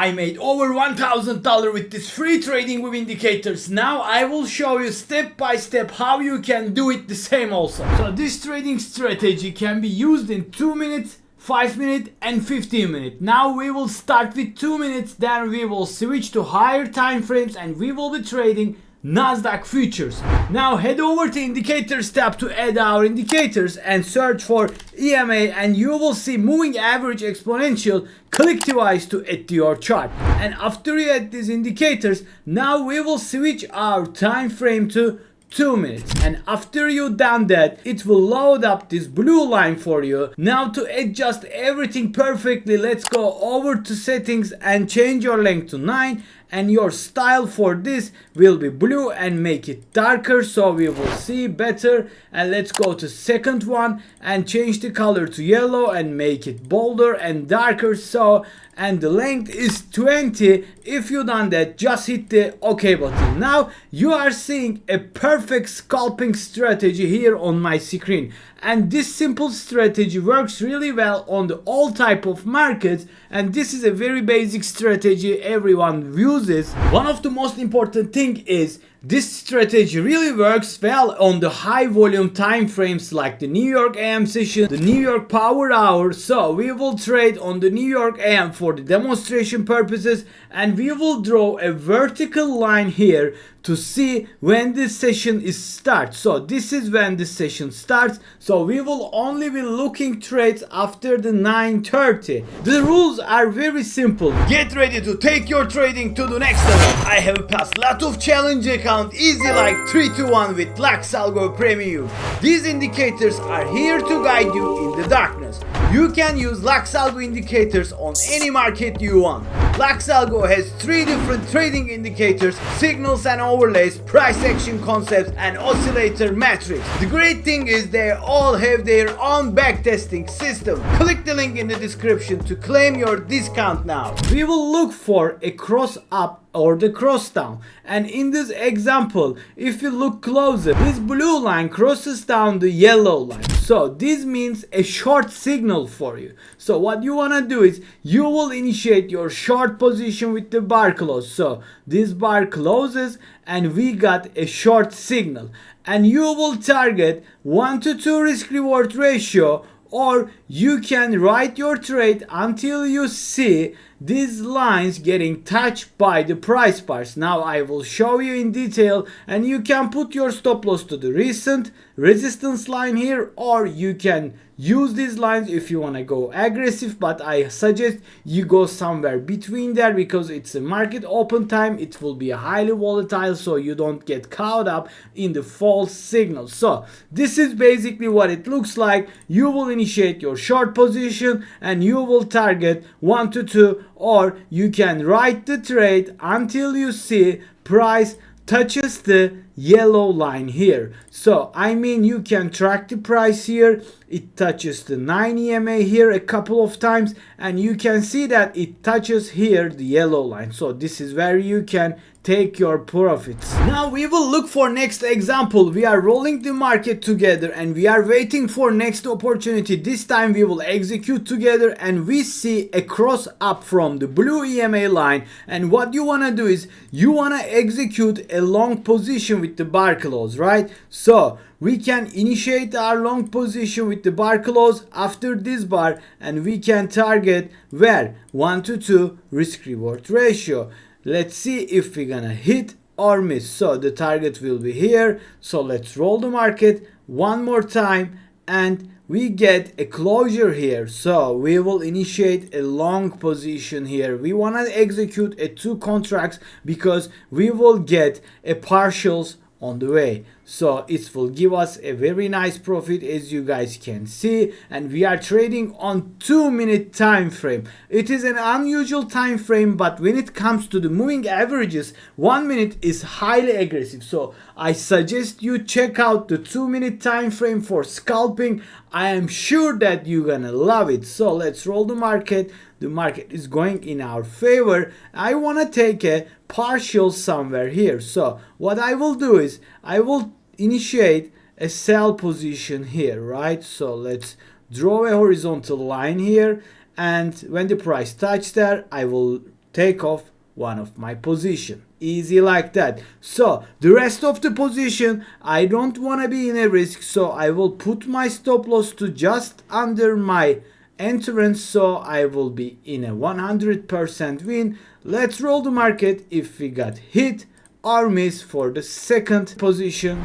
I made over $1,000 with this free trading with indicators. Now I will show you step by step how you can do it the same also. So this trading strategy can be used in 2 minutes, 5 minutes and 15 minutes. Now we will start with 2 minutes, then we will switch to higher time frames and we will be trading Nasdaq futures. Now head over to indicators tab to add our indicators and search for EMA and you will see moving average exponential. Click twice to add to your chart. And after you add these indicators, now we will switch our time frame to 2 minutes, and after you done that, it will load up this blue line for you. Now to adjust everything perfectly, let's go over to settings and change your length to 9, and your style for this will be blue and make it darker so we will see better. And let's go to second one and change the color to yellow and make it bolder and darker, so and the length is 20. If you done that, just hit the OK button. Now you are seeing a perfect scalping strategy here on my screen, and this simple strategy works really well on the all type of markets, and this is a very basic strategy everyone uses. One of the most important thing is this strategy really works well on the high volume time frames like the New York AM session, the New York power hour. So we will trade on the New York AM for the demonstration purposes, and we will draw a vertical line here to see when this session is starts. So this is when the session starts. So we will only be looking trades after the 9:30. The rules are very simple. Get ready to take your trading to the next level. I have passed lot of challenge account easy like 3 to 1 with Lux Algo Premium. These indicators are here to guide you in the darkness. You can use Lux Algo indicators on any market you want. Lux Algo has 3 different trading indicators, signals and overlays, price action concepts and oscillator metrics. The great thing is they all have their own backtesting system. Click the link in the description to claim your discount now. We will look for a cross up or the cross down, and in this example, if you look closer, this blue line crosses down the yellow line, so this means a short signal for you. So what you want to do is you will initiate your short position with the bar close. So this bar closes and we got a short signal, and you will target 1 to 2 risk reward ratio, or you can write your trade until you see these lines getting touched by the price bars. Now I will show you in detail, and you can put your stop loss to the recent resistance line here, or you can use these lines if you want to go aggressive, but I suggest you go somewhere between there because it's a market open time. It will be highly volatile, so you don't get caught up in the false signals. So this is basically what it looks like. You will initiate your short position and you will target 1 to 2, or you can write the trade until you see price touches the yellow line here. So I mean, you can track the price here. It touches the 9 EMA here a couple of times, and you can see that it touches here the yellow line. So this is where you can take your profits. Now we will look for next example. We are rolling the market together and we are waiting for next opportunity. This time we will execute together and we see a cross up from the blue EMA line, and what you want to do is you want to execute a long position with the bar close, right? So we can initiate our long position with the bar close after this bar, and we can target where 1 to 2 risk reward ratio. Let's see if we're gonna hit or miss. So the target will be here. So let's roll the market one more time and we get a closure here. So we will initiate a long position here. We want to execute a 2 contracts because we will get a partials on the way. So it will give us a very nice profit, as you guys can see, and we are trading on 2-minute time frame. It is an unusual time frame, but when it comes to the moving averages, 1 minute is highly aggressive. So I suggest you check out the 2-minute time frame for scalping. I am sure that you're gonna love it. So let's roll the market. The market is going in our favor. I want to take a partial somewhere here. So what I will do is I will initiate a sell position here, right? So let's draw a horizontal line here, and when the price touches there, I will take off one of my position. Easy like that. So the rest of the position, I don't want to be in a risk, so I will put my stop loss to just under my entrance, so I will be in a 100% win. Let's roll the market if we got hit or miss for the second position.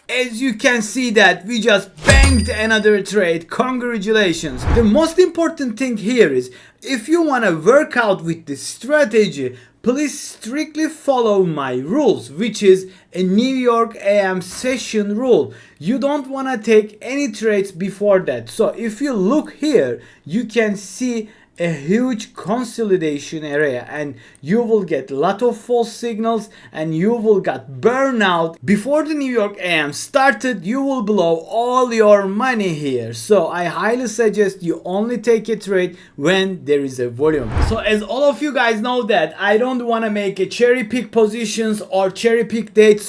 As you can see that we just banged another trade. Congratulations. The most important thing here is, if you want to work out with this strategy, please strictly follow my rules, which is a New York AM session rule. You don't want to take any trades before that. So if you look here, you can see a huge consolidation area, and you will get a lot of false signals and you will get burnout. Before the New York AM started, you will blow all your money here. So I highly suggest you only take a trade when there is a volume. So as all of you guys know that I don't want to make a cherry pick positions or cherry pick dates,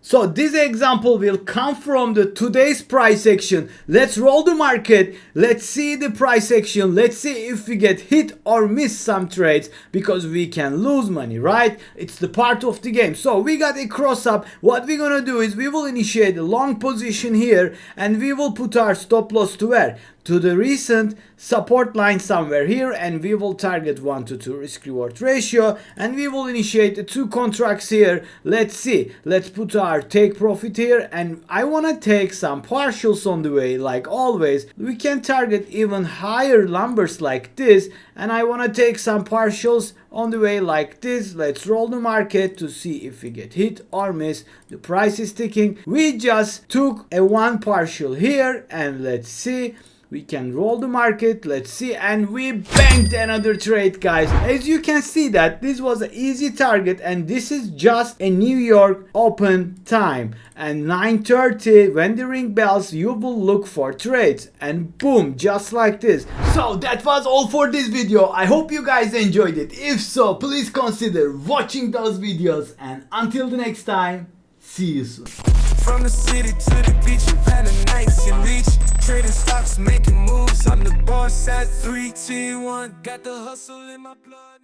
so this example will come from the today's price action. Let's roll the market. Let's see the price action. Let's see if we get hit or miss some trades, because we can lose money, right? It's the part of the game. So we got a cross up. What we're gonna do is we will initiate a long position here, and we will put our stop loss to where? To the recent support line somewhere here, and we will target 1 to 2 risk reward ratio, and we will initiate the 2 contracts here. Let's see, let's put our take profit here, and I want to take some partials on the way. Like always, we can target even higher numbers like this, and I want to take some partials on the way like this. Let's roll the market to see if we get hit or miss. The price is ticking. We just took a 1 partial here, and let's see. We can roll the market, let's see, and we banked another trade, guys. As you can see that this was an easy target, and this is just a New York open time, and 9:30 when the ring bells you will look for trades, and boom, just like this. So that was all for this video. I hope you guys enjoyed it. If so, please consider watching those videos, and until the next time, see you soon. From the city to the beach, we've had a nice and reach. Trading stocks, making moves. I'm the boss at 3, 2, 1. Got the hustle in my blood.